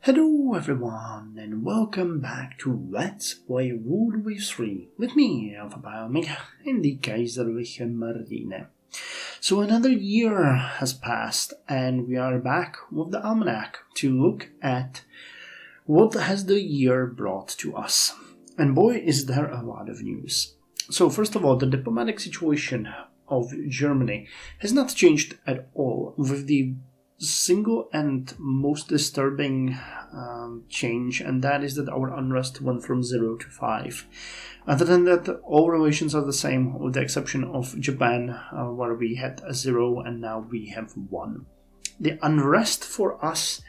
Hello everyone and welcome back to Let's Play World War 3 with me, Alpha Biomega, and the Kaiserliche Marine. So another year has passed and we are back with the Almanac to look at what has the year brought to us. And boy is there a lot of news. So first of all, the diplomatic situation of Germany has not changed at all, with the single and most disturbing change, and that is that our unrest went from 0 to 5. Other than that, all relations are the same, with the exception of Japan, where we had a 0 and now we have 1. The unrest for us,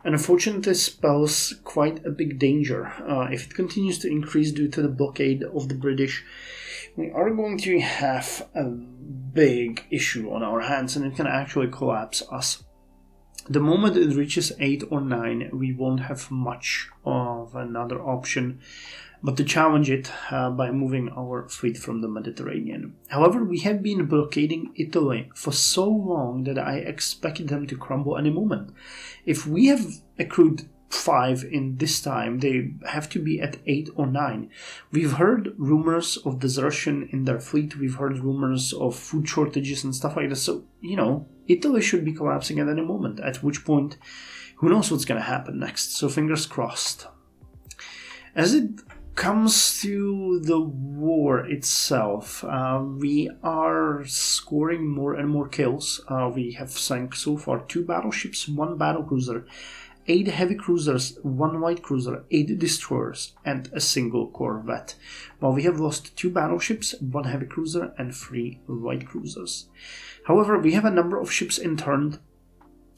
unfortunately, spells quite a big danger. If it continues to increase due to the blockade of the British, we are going to have a big issue on our hands, and it can actually collapse us. The moment it reaches 8 or 9, we won't have much of another option but to challenge it by moving our fleet from the Mediterranean. However, we have been blockading Italy for so long that I expected them to crumble any moment. If we have accrued 5 in this time, they have to be at 8 or 9. We've heard rumors of desertion in their fleet, we've heard rumors of food shortages and stuff like that, so, Italy should be collapsing at any moment, at which point, who knows what's going to happen next, so fingers crossed. As it comes to the war itself, we are scoring more and more kills. We have sunk so far 2 battleships, 1 battlecruiser, 8 heavy cruisers, 1 light cruiser, 8 destroyers, and a single corvette, while we have lost 2 battleships, 1 heavy cruiser, and 3 light cruisers. However, we have a number of ships interned,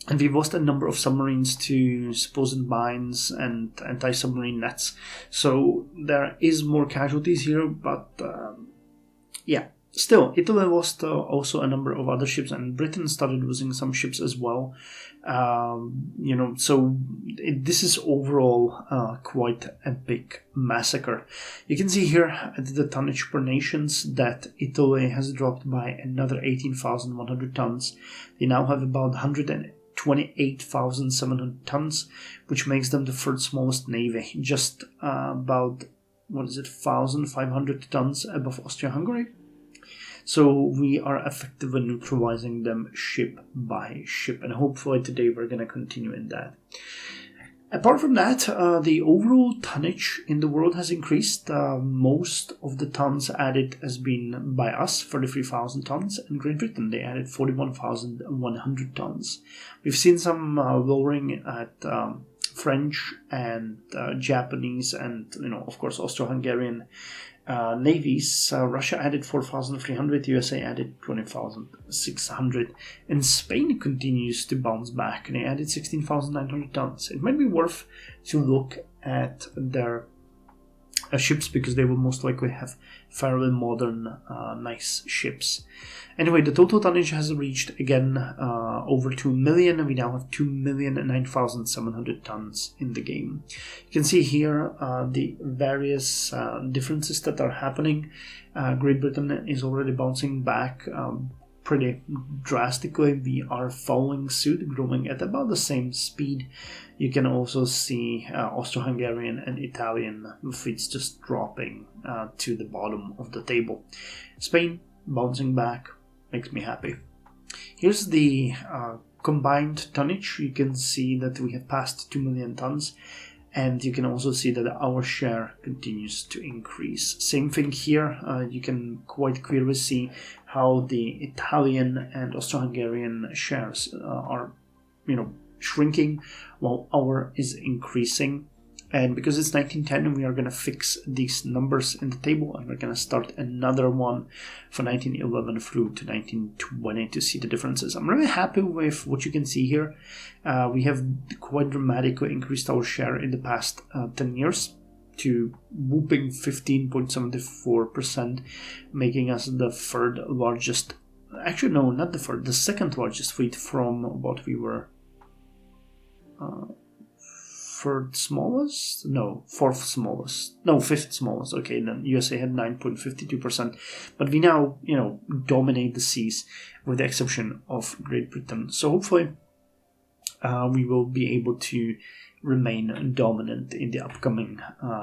and we've lost a number of submarines to supposed mines and anti-submarine nets, so there is more casualties here, but Still, Italy lost also a number of other ships, and Britain started losing some ships as well. This is overall quite a big massacre. You can see here at the tonnage per nations that Italy has dropped by another 18,100 tons. They now have about 128,700 tons, which makes them the third smallest navy, just about 1,500 tons above Austria-Hungary. So we are effectively neutralizing them ship by ship, and hopefully today we're going to continue in that. Apart from that, the overall tonnage in the world has increased. Most of the tons added has been by us, 33,000 tons, and Great Britain, they added 41,100 tons. We've seen some lowering at French and Japanese and, of course, Austro-Hungarian navies. Russia added 4,300, USA added 20,600, and Spain continues to bounce back, and they added 16,900 tons. It might be worth to look at their ships, because they will most likely have fairly modern, nice ships. Anyway, the total tonnage has reached again over 2 million. We now have 2,009,700 tons in the game. You can see here the various differences that are happening. Great Britain is already bouncing back pretty drastically. We are following suit, growing at about the same speed. You can also see Austro-Hungarian and Italian fleets just dropping to the bottom of the table. Spain bouncing back makes me happy. Here's the combined tonnage. You can see that we have passed 2 million tons, and you can also see that our share continues to increase. Same thing here. You can quite clearly see how the Italian and Austro-Hungarian shares are, shrinking, while our is increasing. And because it's 1910, we are going to fix these numbers in the table, and we're going to start another one for 1911 through to 1920 to see the differences. I'm really happy with what you can see here. We have quite dramatically increased our share in the past 10 years to whooping 15.74%, making us the third largest, actually no, not the third, the second largest fleet from what we were third smallest? No, fourth smallest. No, fifth smallest. Okay, then USA had 9.52%. But we now, dominate the seas with the exception of Great Britain. So hopefully we will be able to remain dominant in the upcoming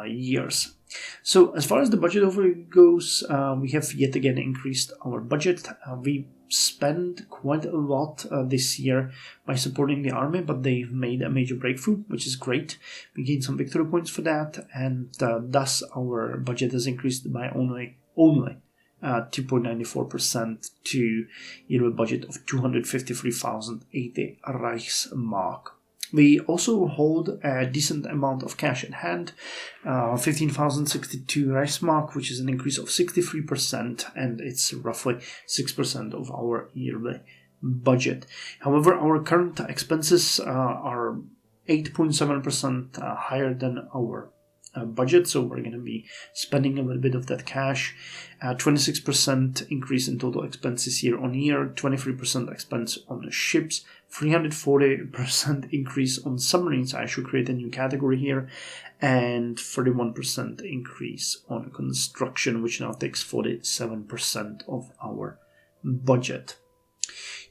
years. So as far as the budget overview goes, we have yet again increased our budget. We spent quite a lot this year by supporting the army, but they've made a major breakthrough, which is great. We gained some victory points for that, and thus our budget has increased by only 2.94% to a budget of 253,080 Reichsmark. We also hold a decent amount of cash at hand, 15,062 Reichsmark, which is an increase of 63%, and it's roughly 6% of our yearly budget. However, our current expenses are 8.7% higher than our budget, so we're going to be spending a little bit of that cash. 26% increase in total expenses year on year, 23% expense on the ships, 340% increase on submarines. I should create a new category here, and 31% increase on construction, which now takes 47% of our budget.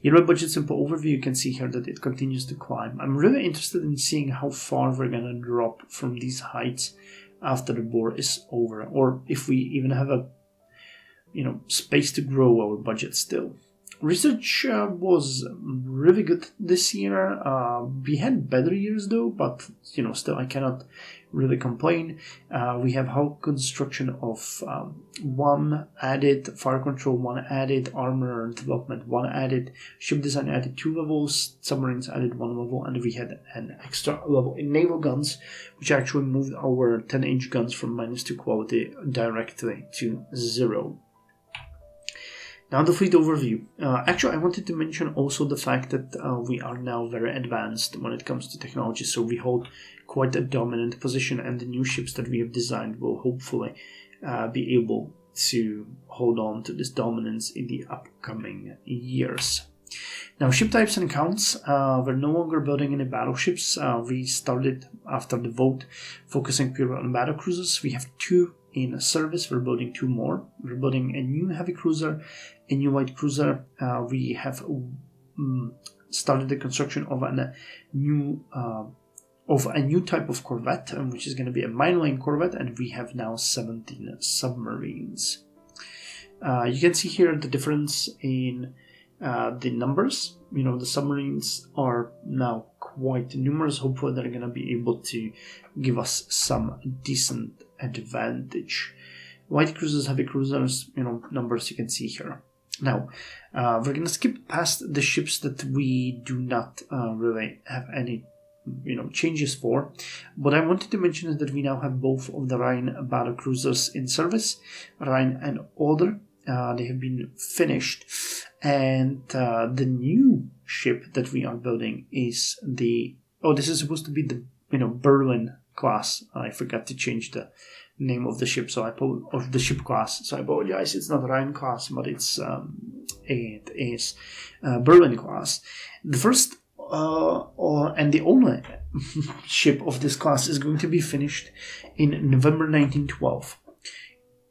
Yearly budget simple overview, you can see here that it continues to climb. I'm really interested in seeing how far we're going to drop from these heights after the war is over, or if we even have a space to grow our budget still. Research was really good this year. We had better years though, but still I cannot really complain. We have hull construction of 1 added, fire control 1 added, armor development 1 added, ship design added 2 levels, submarines added 1 level, and we had an extra level in naval guns, which actually moved our 10-inch guns from -2 quality directly to 0. Now the fleet overview. Actually, I wanted to mention also the fact that we are now very advanced when it comes to technology, so we hold quite a dominant position, and the new ships that we have designed will hopefully be able to hold on to this dominance in the upcoming years. Now, ship types and counts. We're no longer building any battleships. We started after the vote focusing purely on battlecruisers. We have 2 in service. We're building 2 more. We're building a new heavy cruiser, a new light cruiser. We have started the construction of a new type of corvette, which is going to be a mine-laying corvette, and we have now 17 submarines. You can see here the difference in the numbers. The submarines are now quite numerous. Hopefully they're going to be able to give us some decent advantage. Light cruisers, heavy cruisers, numbers you can see here. Now, we're going to skip past the ships that we do not really have any changes for. What I wanted to mention is that we now have both of the Rhine battle cruisers in service, Rhine and Oder. They have been finished, and the new ship that we are building is this is supposed to be the Berlin class. I forgot to change the name of the ship, of the ship class. So I apologize. It's not Rhine class, but it is Berlin class. The first and the only ship of this class is going to be finished in November 1912.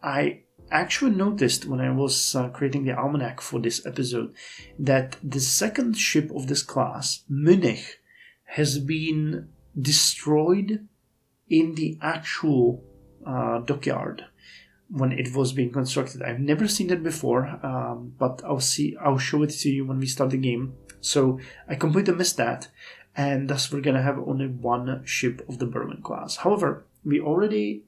I actually noticed when I was creating the almanac for this episode that the second ship of this class, Munich, has been destroyed in the actual dockyard when it was being constructed. I've never seen that before, but I'll show it to you when we start the game. So I completely missed that, and thus we're gonna have only 1 ship of the Berlin class. However, we already...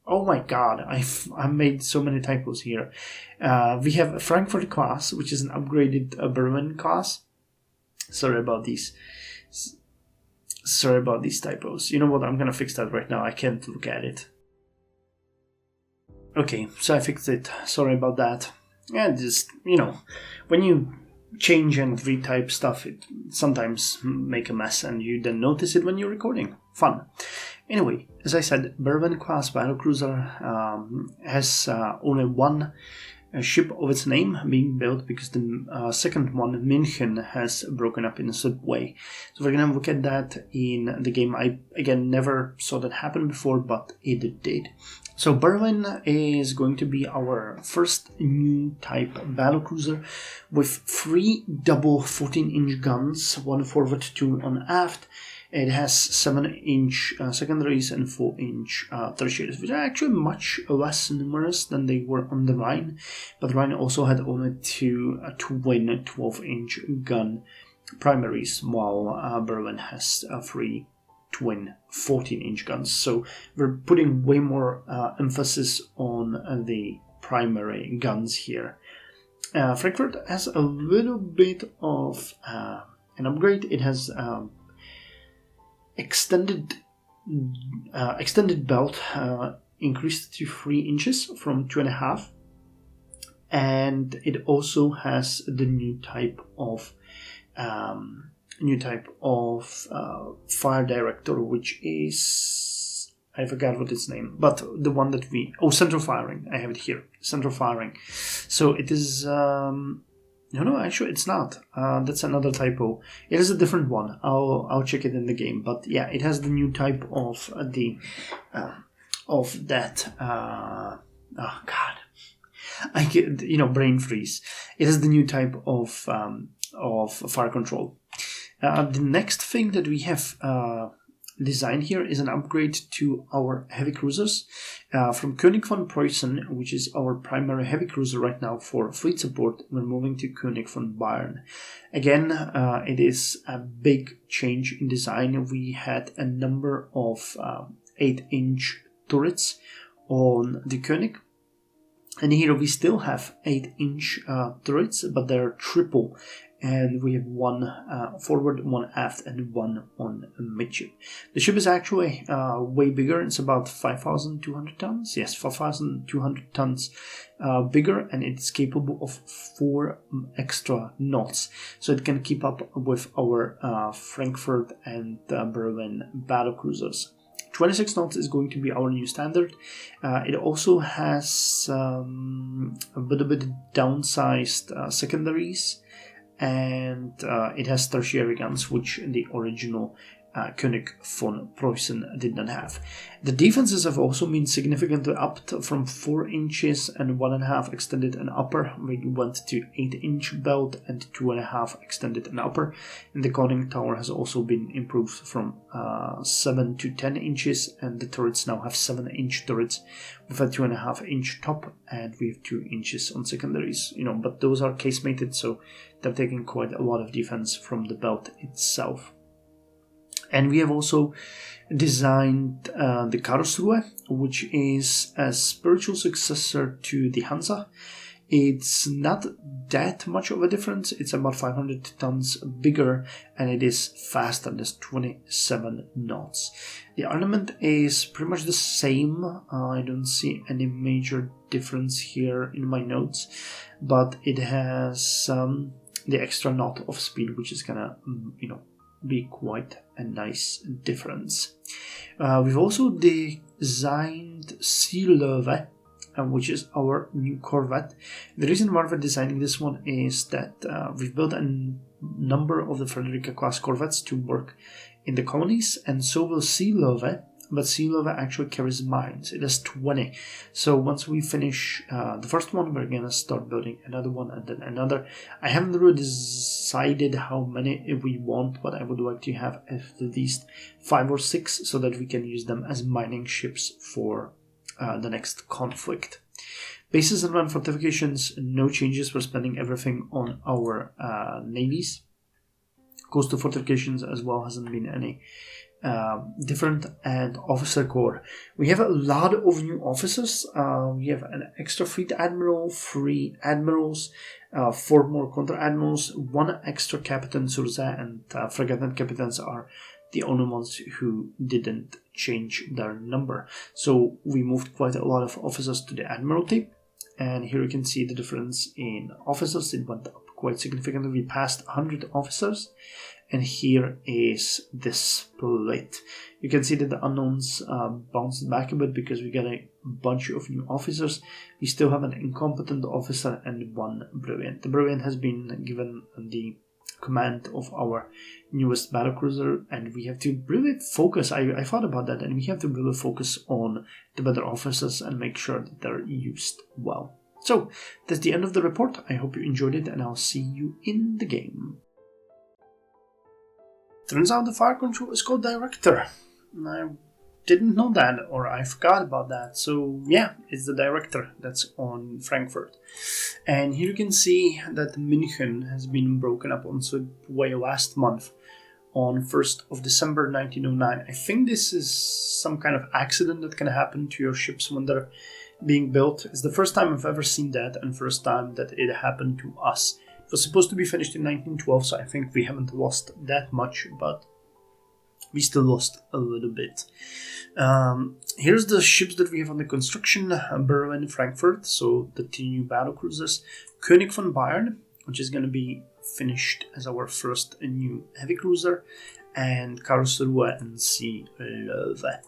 Oh my god, I made so many typos here. We have a Frankfurt class, which is an upgraded Berlin class. Sorry about these typos. You know what, I'm gonna fix that right now. I can't look at it. Okay, so I fixed it. Sorry about that. And just, when you change and retype stuff, it sometimes make a mess, and you then notice it when you're recording. Fun. Anyway, as I said, Berlin class battlecruiser has only 1 ship of its name being built because the second one, München, has broken up in a sudden way. So we're going to look at that in the game. I, again, never saw that happen before, but it did. So Berlin is going to be our first new type battlecruiser with 3 double 14-inch guns, 1 forward, 2 on aft. It has 7-inch secondaries and 4-inch tertiaries, which are actually much less numerous than they were on the Rhine. But the Rhine also had only 2 twin 12-inch gun primaries, while Berlin has 3 twin 14-inch guns. So we're putting way more emphasis on the primary guns here. Frankfurt has a little bit of an upgrade. It has extended belt, increased to 3 inches from 2.5, and it also has the new type of fire director, which is, I forgot what its name, but the one that central firing. I have it here, central firing. So it is. No, actually, it's not. That's another typo. It is a different one. I'll check it in the game. But yeah, it has the new type of that. Oh God, I get brain freeze. It has the new type of fire control. The next thing that we have designed here is an upgrade to our heavy cruisers from König von Preußen, which is our primary heavy cruiser right now for fleet support. We're moving to König von Bayern. Again, it is a big change in design. We had a number of 8-inch turrets on the König, and here we still have 8-inch turrets, but they're triple. And we have 1 forward, 1 aft, and 1 on midship. The ship is actually way bigger. It's about 5,200 tons. Yes, 5,200 tons bigger, and it's capable of 4 extra knots. So it can keep up with our Frankfurt and Berlin battlecruisers. 26 knots is going to be our new standard. It also has a bit downsized secondaries. And it has tertiary guns, which the original König von Preußen did not have. The defenses have also been significantly upped from 4 inches and 1.5 extended and upper. We went to 8-inch belt and 2.5 extended and upper. And the conning tower has also been improved from 7 to 10 inches, and the turrets now have 7-inch turrets with a 2.5-inch top, and we have 2 inches on secondaries. But those are casemated, so they're taking quite a lot of defense from the belt itself. And we have also designed the Karlsruhe, which is a spiritual successor to the Hansa. It's not that much of a difference. It's about 500 tons bigger, and it is faster. There's 27 knots. The armament is pretty much the same. I don't see any major difference here in my notes, but it has the extra knot of speed, which is gonna, be quite a nice difference. We've also designed Seelöwe, which is our new corvette. The reason why we're designing this one is that we've built a number of the Frederica class corvettes to work in the colonies, and so will Seelöwe, but Seelöwe actually carries mines. It has 20. So once we finish the first one, we're gonna start building another one and then another. I haven't really decided how many we want, but I would like to have at least 5 or 6 so that we can use them as mining ships for the next conflict. Bases and run fortifications, no changes. We're spending everything on our navies. Coastal fortifications as well hasn't been any different. And officer corps, we have a lot of new officers. We have an extra fleet admiral, 3 admirals, 4 more counter admirals, 1 extra captain Surza, and frigate captains are the only ones who didn't change their number. So we moved quite a lot of officers to the admiralty, and here you can see the difference in officers. It went up quite significantly. We passed 100 officers, And here is the split. You can see that the unknowns bounced back a bit because we got a bunch of new officers. We still have an incompetent officer and one brilliant. The brilliant has been given the command of our newest battlecruiser, and we have to really focus. I thought about that, and we have to really focus on the better officers and make sure that they're used well. So that's the end of the report. I hope you enjoyed it, and I'll see you in the game. Turns out the fire control is called Director. I didn't know that, or I forgot about that. So yeah, it's the Director that's on Frankfurt. And here you can see that München has been broken up on way last month on 1st of December 1909. I think this is some kind of accident that can happen to your ships when they're being built. It's the first time I've ever seen that, and first time that it happened to us. It was supposed to be finished in 1912, so I think we haven't lost that much, but we still lost a little bit. Here's the ships that we have under construction: Berlin, Frankfurt, so the 2 new battlecruisers, König von Bayern, which is going to be finished as our first new heavy cruiser, and Karlsruhe and Sea Löwe.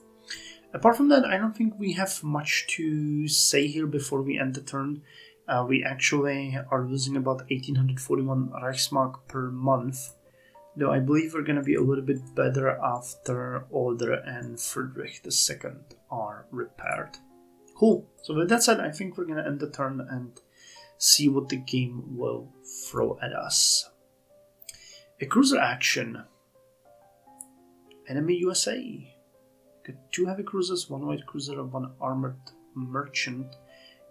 Apart from that, I don't think we have much to say here before we end the turn. We actually are losing about 1841 Reichsmark per month, though I believe we're going to be a little bit better after Oder and Friedrich II are repaired. Cool. So with that said, I think we're going to end the turn and see what the game will throw at us. A cruiser action. Enemy USA. Got 2 heavy cruisers, 1 light cruiser, and 1 armored merchant.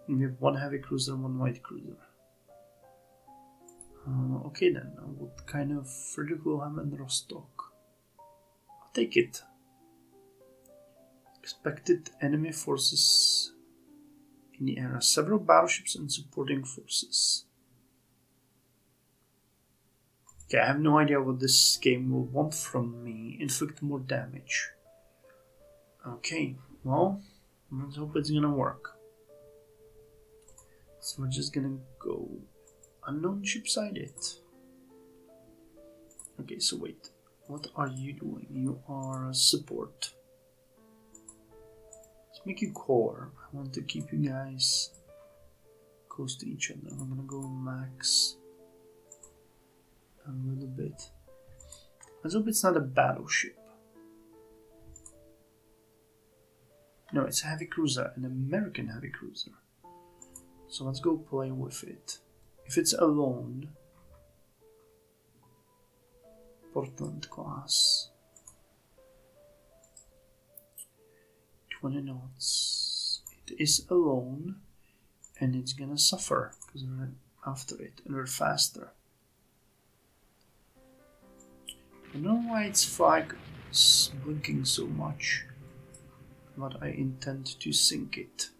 And we have 1 heavy cruiser and 1 light cruiser. Okay then, what kind of frigate will have in Rostock? I'll take it. Expected enemy forces in the area. Several battleships and supporting forces. Okay, I have no idea what this game will want from me. Inflict more damage. Okay, well, let's hope it's gonna work. So we're just gonna go unknown ship side it. Okay, so wait, what are you doing? You are support. Let's make you core. I want to keep you guys close to each other. I'm gonna go max a little bit. Let's hope it's not a battleship. No, it's a heavy cruiser, an American heavy cruiser. So let's go play with it. If it's alone, Portland class, 20 knots. It is alone, and it's gonna suffer because we're after it and we're faster. I don't know why its flag is blinking so much, but I intend to sink it.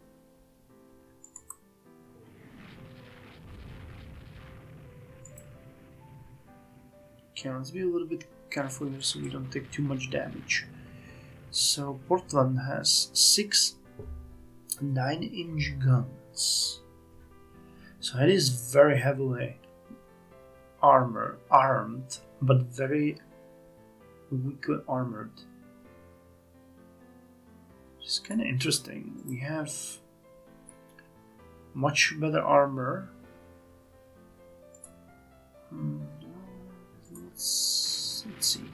Okay, let's be a little bit careful here so we don't take too much damage. So Portland has 6 9-inch guns. So it is very heavily armed, but very weakly armored. It's kind of interesting. We have much better armor. Let's see.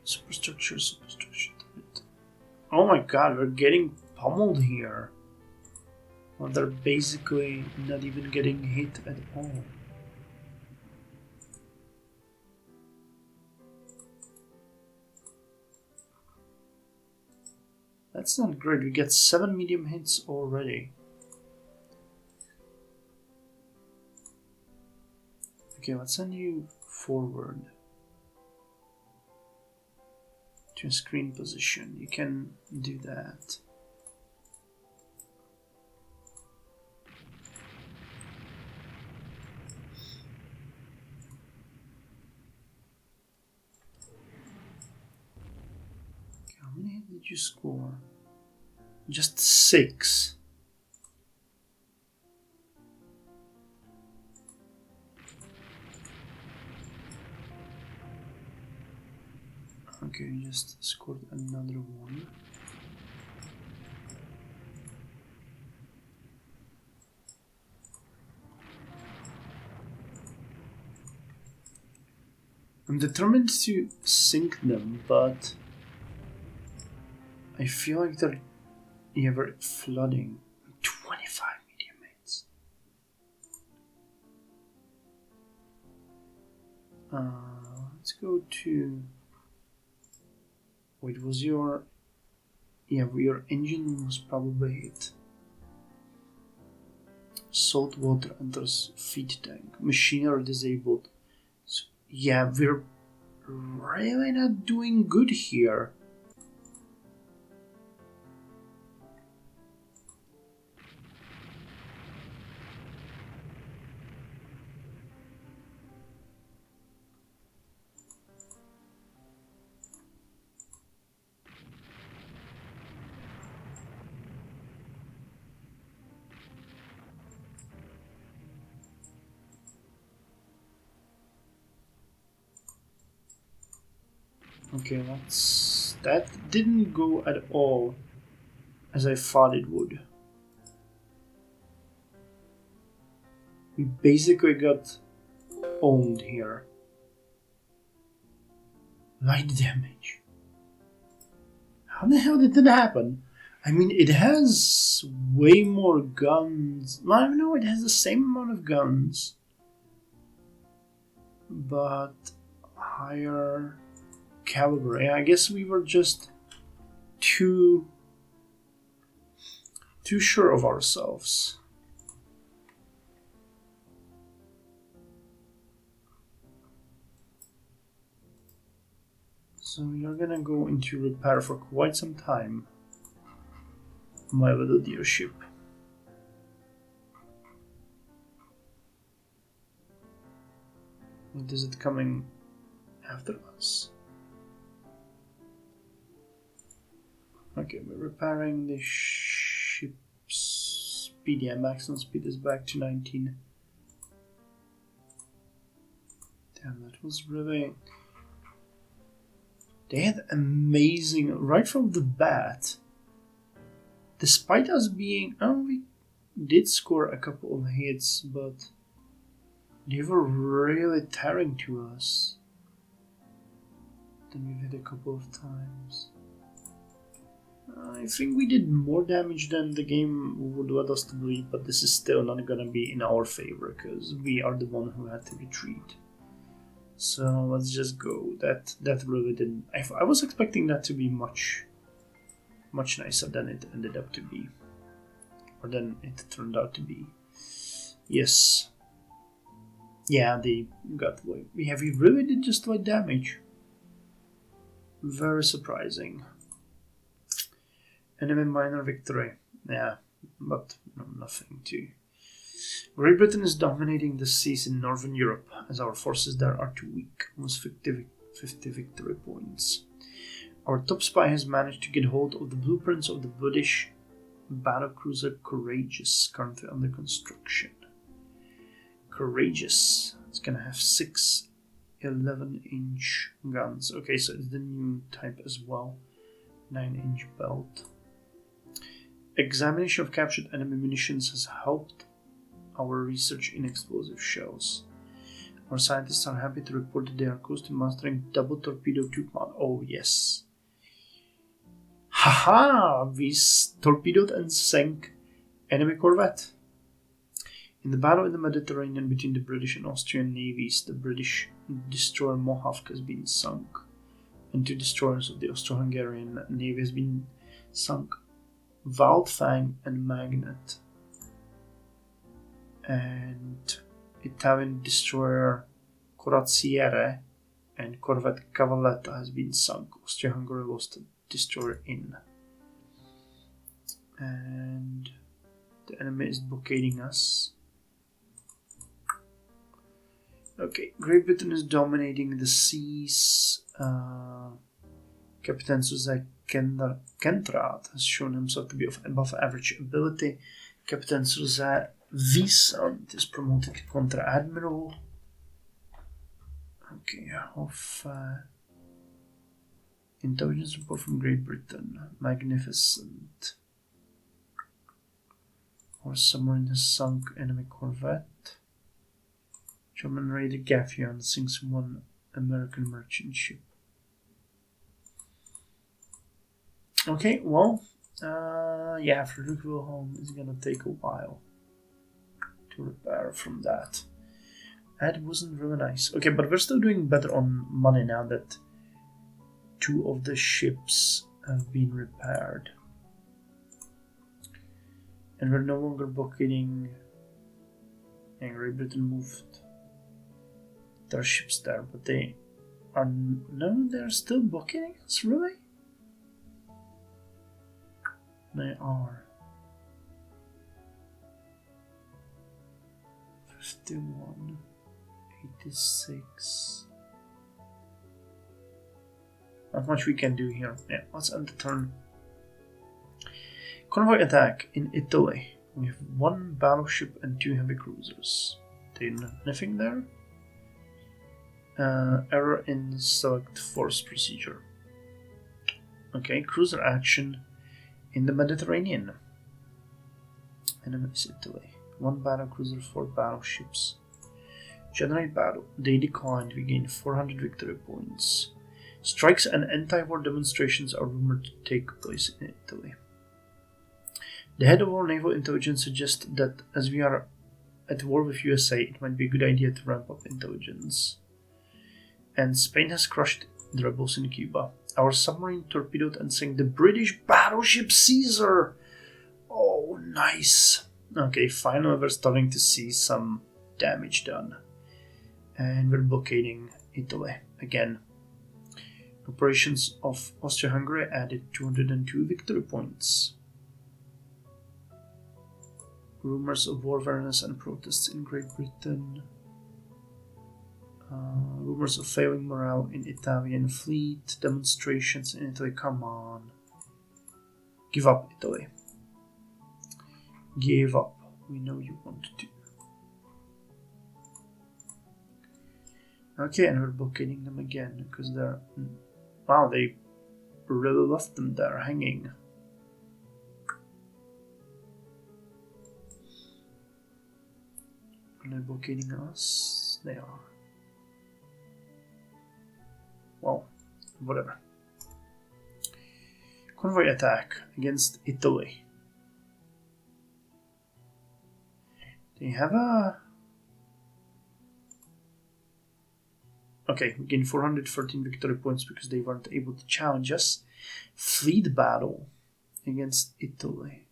Superstructure. Oh my god, we're getting pummeled here. Well, they're basically not even getting hit at all. That's not great. We get 7 medium hits already. Okay, let's send you forward to a screen position. You can do that. Okay, how many hits did you score? Just 6. Okay, just scored another one. I'm determined to sink them, but I feel like they're ever flooding. 25 medium mates. Let's go to... Wait, was your... Yeah, your engine was probably hit. Salt water enters feed tank. Machinery disabled. So, yeah, we're really not doing good here. Okay, that didn't go at all as I thought it would. We basically got owned here. Light damage. How the hell did that happen? I mean, it has way more guns. Well, no, it has the same amount of guns, but higher caliber. Yeah, I guess we were just too sure of ourselves. So you're gonna go into repair for quite some time, my little dear ship. What is it coming after us? Okay, we're repairing the ship's speed. Yeah, maximum speed is back to 19. Damn, that was really... They had amazing, right from the bat, despite us being... Oh, we did score a couple of hits, but they were really tearing to us. Then we've hit a couple of times. I think we did more damage than the game would let us to believe, but this is still not gonna be in our favor, because we are the one who had to retreat. So let's just go. That really didn't... I was expecting that to be much nicer than it ended up to be. Or than it turned out to be. Yes. Yeah, they got away. We really did just light damage. Very surprising. Enemy minor victory. Yeah, but no, nothing to... Great Britain is dominating the seas in Northern Europe, as our forces there are too weak, almost 50 victory points. Our top spy has managed to get hold of the blueprints of the British battlecruiser Courageous, currently under construction. Courageous, it's gonna have 6 11-inch guns. Okay, so it's the new type as well. 9-inch belt. Examination of captured enemy munitions has helped our research in explosive shells. Our scientists are happy to report that they are close to mastering double torpedo tube mount. Oh yes. Haha! We torpedoed and sank enemy corvette. In the battle in the Mediterranean between the British and Austrian navies, the British destroyer Mohawk has been sunk, and 2 destroyers of the Austro-Hungarian navy has been sunk, Wildfang and Magnet. And Italian destroyer Corazziere and corvette Cavalletta has been sunk. Austria-Hungary lost a destroyer in. And the enemy is blockading us. Okay, Great Britain is dominating the seas. Captain Jose Kentraat has shown himself to be of above average ability. Captain Jose Wiesant is promoted to Grand Admiral. Okay, Intelligence report from Great Britain. Magnificent. Our submarine has sunk enemy corvette. German raider Gaffian sinks one American merchant ship. Okay, well, yeah, Frederick Wilhelm is gonna take a while to repair from that. That wasn't really nice. Okay, but we're still doing better on money now that 2 of the ships have been repaired. And we're no longer blocking. And Great Britain moved their ships there, but they are. No, they're still blocking us, really? They are. 51, 86. Not much we can do here. Yeah, let's end the turn. Convoy attack in Italy. We have 1 battleship and 2 heavy cruisers. Nothing there. Error in select force procedure. Okay, cruiser action in the Mediterranean. Enemy is Italy. 1 battle cruiser, 4 battleships. Generate battle. They declined. We gained 400 victory points. Strikes and anti-war demonstrations are rumored to take place in Italy. The head of our naval intelligence suggests that as we are at war with USA, it might be a good idea to ramp up intelligence. And Spain has crushed the rebels in Cuba. Our submarine torpedoed and sank the British battleship Caesar. Oh, nice. Okay, finally we're starting to see some damage done. And we're blockading Italy again. Operations of Austria-Hungary added 202 victory points. Rumors of war awareness and protests in Great Britain. Rumors of failing morale in Italian fleet. Demonstrations in Italy. Come on. Give up, Italy. Give up. We know you want to. Okay, and we're blockading them again because they're. Wow, they really left them there hanging. Are they blockading us? They are. Well, whatever. Convoy attack against Italy. They have a... Okay, we gained 413 victory points because they weren't able to challenge us. Fleet battle against Italy.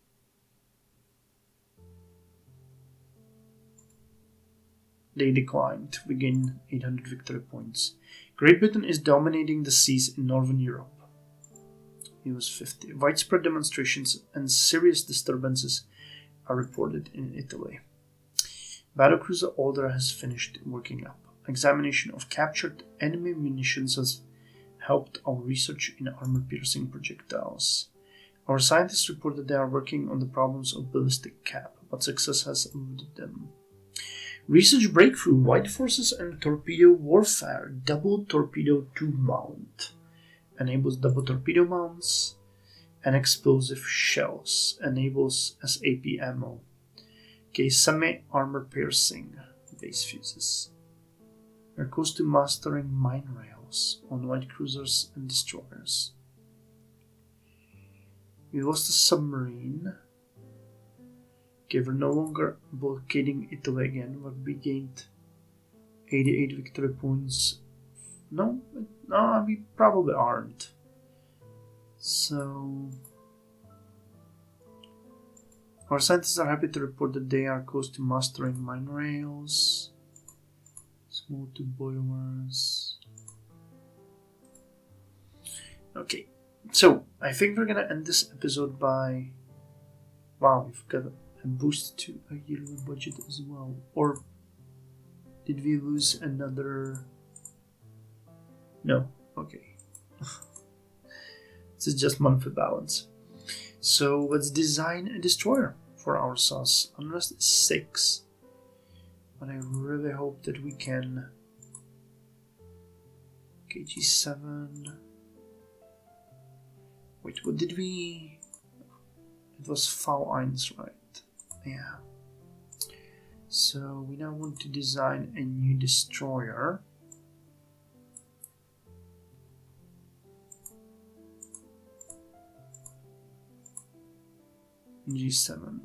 They declined. We gained 800 victory points. Great Britain is dominating the seas in Northern Europe. It was 50. Widespread demonstrations and serious disturbances are reported in Italy. Battlecruiser Order has finished working up. Examination of captured enemy munitions has helped our research in armor-piercing projectiles. Our scientists report that they are working on the problems of ballistic cap, but success has eluded them. Research breakthrough: White Forces and Torpedo Warfare. Double Torpedo 2 mount. Enables double torpedo mounts and explosive shells. Enables SAP ammo. Okay, semi-armor piercing base fuses. We're close to mastering mine rails on light cruisers and destroyers. We lost a submarine. Okay, we're no longer blockading Italy again, but we gained 88 victory points. No, we probably aren't. So, our scientists are happy to report that they are close to mastering mine rails. Small 2 boilers. Okay, so I think we're gonna end this episode by... Wow, we've got a boost to a yearly budget as well. Or did we lose another? No, okay. This is just monthly balance. So let's design a destroyer for ourselves. Unless it's 6. But I really hope that we can. KG7. Wait, what did we... It was V1, right? Yeah. So we now want to design a new destroyer. G7.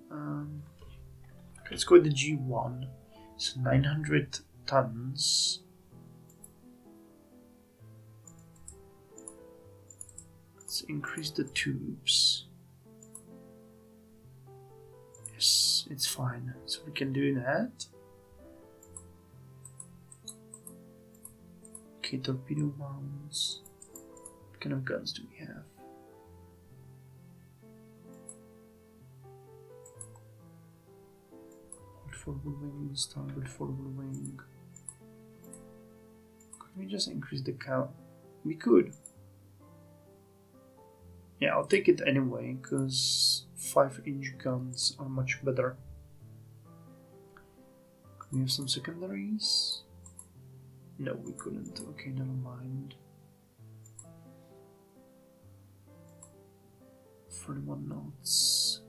Let's go with the G1. It's 900 tons. Let's increase the tubes. Yes, it's fine. So we can do that. Okay, torpedo mounts. What kind of guns do we have? Forward wing, starboard forward wing. Could we just increase the count? We could. Yeah, I'll take it anyway, because 5-inch guns are much better. Could we have some secondaries? No, we couldn't. Okay, never mind. 41 knots.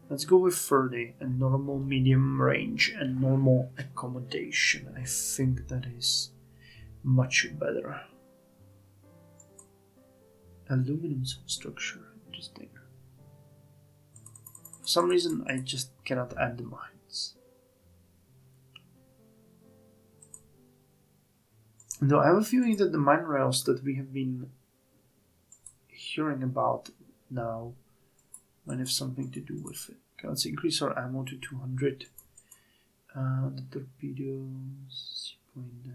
Let's go with 30 and normal medium range and normal accommodation. I think that is much better. Aluminum substructure, interesting. For some reason I just cannot add the mines. Though I have a feeling that the mine rails that we have been hearing about now might have something to do with it. Okay, let's increase our ammo to 200. The torpedoes, seaplane deck.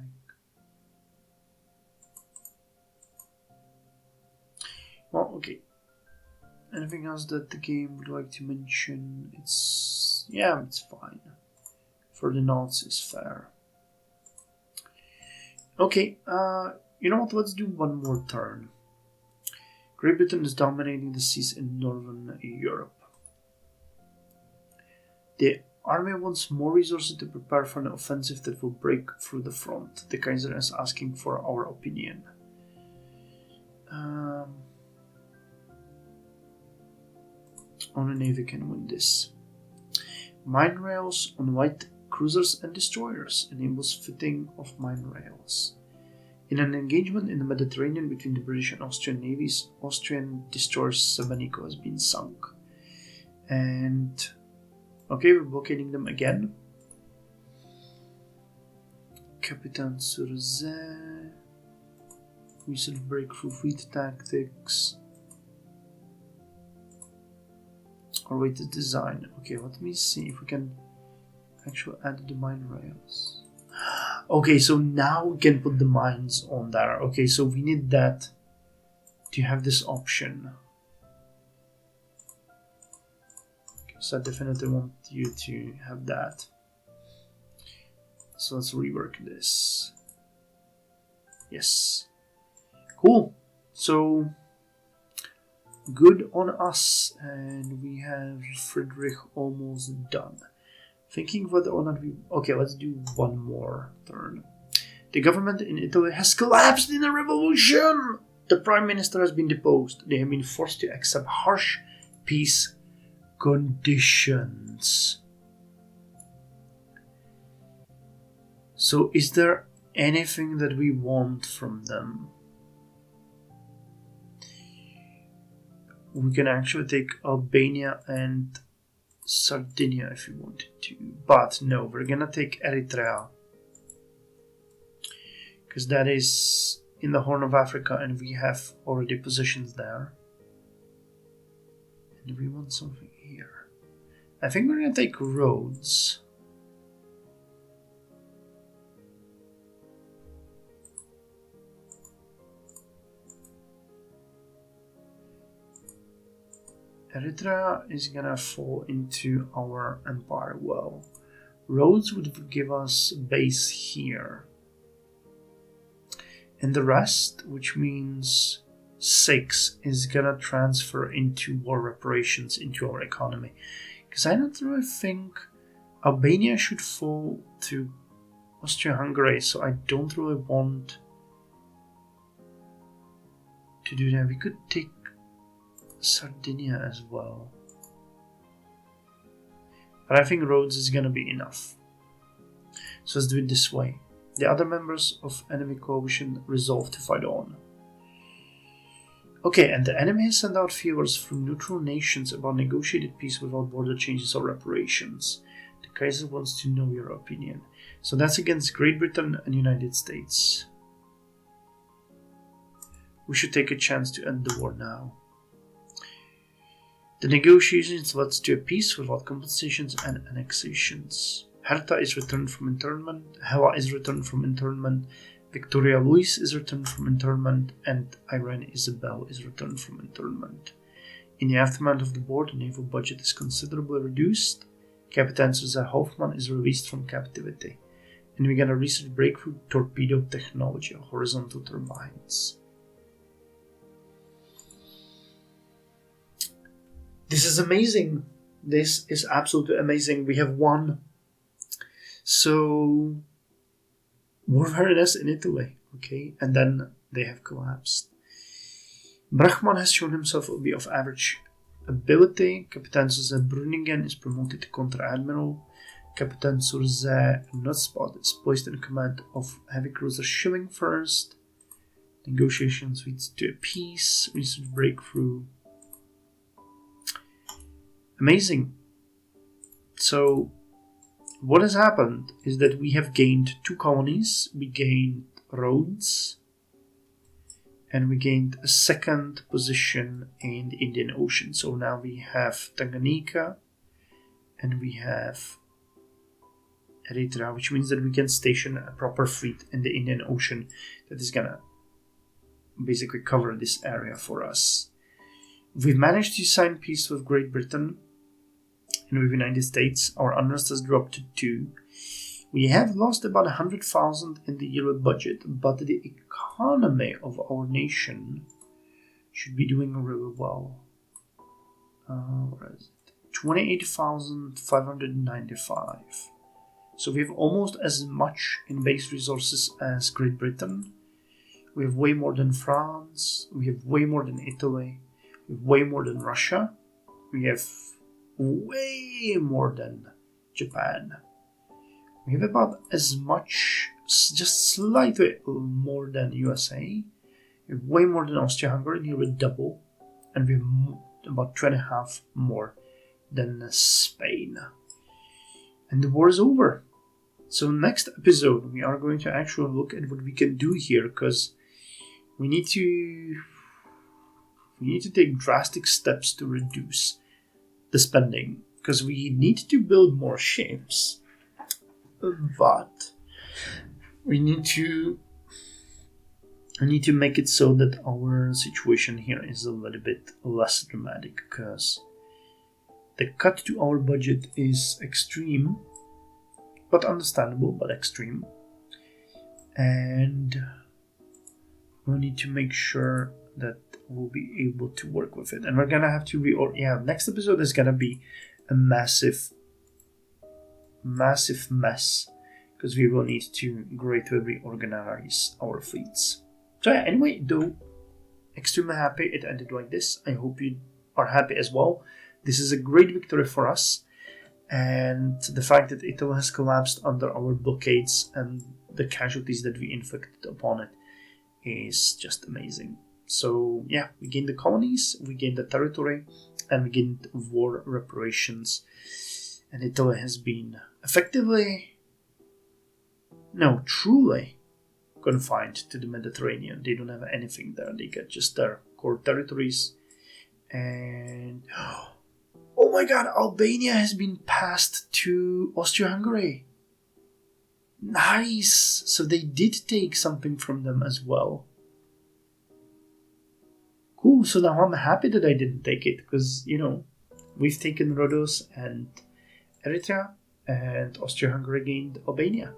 Well, okay. Anything else that the game would like to mention? It's fine. For the knots is fair. Okay, you know what? Let's do one more turn. Great Britain is dominating the seas in northern Europe. The army wants more resources to prepare for an offensive that will break through the front. The Kaiser is asking for our opinion. Only Navy can win this. Mine rails on white cruisers and destroyers enables fitting of mine rails. In an engagement in the Mediterranean between the British and Austrian navies, Austrian destroyer Sebenico has been sunk. And okay, we're blockading them again. Capitan Surze. Use of breakthrough fleet tactics. Or wait, the design. Okay, let me see if we can actually add the mine rails. Okay, so now we can put the mines on there. Okay, so we need that to have this option. Okay, so I definitely want you to have that. So let's rework this. Yes. Cool. So good on us, and we have Friedrich almost done. Thinking whether or not we... Okay, let's do one more turn. The government in Italy has collapsed in a revolution! The prime minister has been deposed. They have been forced to accept harsh peace conditions. So is there anything that we want from them? We can actually take Albania and Sardinia if we wanted to, but no, we're gonna take Eritrea because that is in the Horn of Africa and we have already positions there, and we want something here. I think we're gonna take Rhodes. Eritrea is gonna fall into our empire well. Rhodes would give us base here. And the rest, which means 6, is gonna transfer into war reparations into our economy. Because I don't really think Albania should fall to Austria-Hungary, so I don't really want to do that. We could take Sardinia as well. But I think Rhodes is gonna be enough. So let's do it this way. The other members of enemy coalition resolve to fight on. Okay, and the enemy has sent out favors from neutral nations about negotiated peace without border changes or reparations. The Kaiser wants to know your opinion. So that's against Great Britain and United States. We should take a chance to end the war now. The negotiations led to a peace without compensations and annexations. Hertha is returned from internment, Hela is returned from internment, Victoria Luis is returned from internment, and Irene Isabel is returned from internment. In the aftermath of the war, the naval budget is considerably reduced. Captain Susa Hoffman is released from captivity. And we get a recent breakthrough torpedo technology, horizontal turbines. This is amazing. This is absolutely amazing. We have won. So, warfareness in Italy, okay, and then they have collapsed. Brachmann has shown himself to be of average ability. Captain Surze Brunningen is promoted to Grand Admiral. Captain Surze Nutspot is placed in command of heavy cruiser Schilling first. Negotiations leads to a peace. Recent breakthrough. Amazing. So, what has happened is that we have gained 2 colonies. We gained Rhodes, and we gained a second position in the Indian Ocean. So now we have Tanganyika, and we have Eritrea, which means that we can station a proper fleet in the Indian Ocean that is gonna basically cover this area for us. We've managed to sign peace with Great Britain and with the United States. Our unrest has dropped to 2. We have lost about 100,000 in the yearly budget, but the economy of our nation should be doing really well. Where is it? 28,595. So we have almost as much in base resources as Great Britain. We have way more than France. We have way more than Italy. We have way more than Russia. We have way more than Japan. We have about as much, just slightly more than USA. We have way more than Austria-Hungary, nearly double. And we have about 2.5 more than Spain. And the war is over. So next episode, we are going to actually look at what we can do here, because we need to take drastic steps to reduce the spending, because we need to build more ships, but we need to make it so that our situation here is a little bit less dramatic, because the cut to our budget is extreme, but understandable, but extreme, and we need to make sure that we'll be able to work with it. And we're gonna have to next episode is gonna be a massive mess, because we will need to greatly reorganize our fleets. So yeah, anyway, though, extremely happy it ended like this. I hope you are happy as well. This is a great victory for us, and the fact that Italy has collapsed under our blockades and the casualties that we inflicted upon it is just amazing. So yeah, we gained the colonies, we gained the territory, and we gained war reparations. And Italy has been truly confined to the Mediterranean. They don't have anything there. They get just their core territories. And oh my god, Albania has been passed to Austria-Hungary. Nice! So they did take something from them as well. Cool, so now I'm happy that I didn't take it, because, we've taken Rhodos and Eritrea, and Austria-Hungary gained Albania.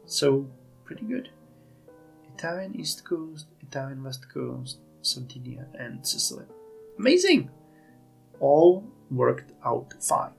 So, pretty good. Italian East Coast, Italian West Coast, Sardinia, and Sicily. Amazing! All worked out fine.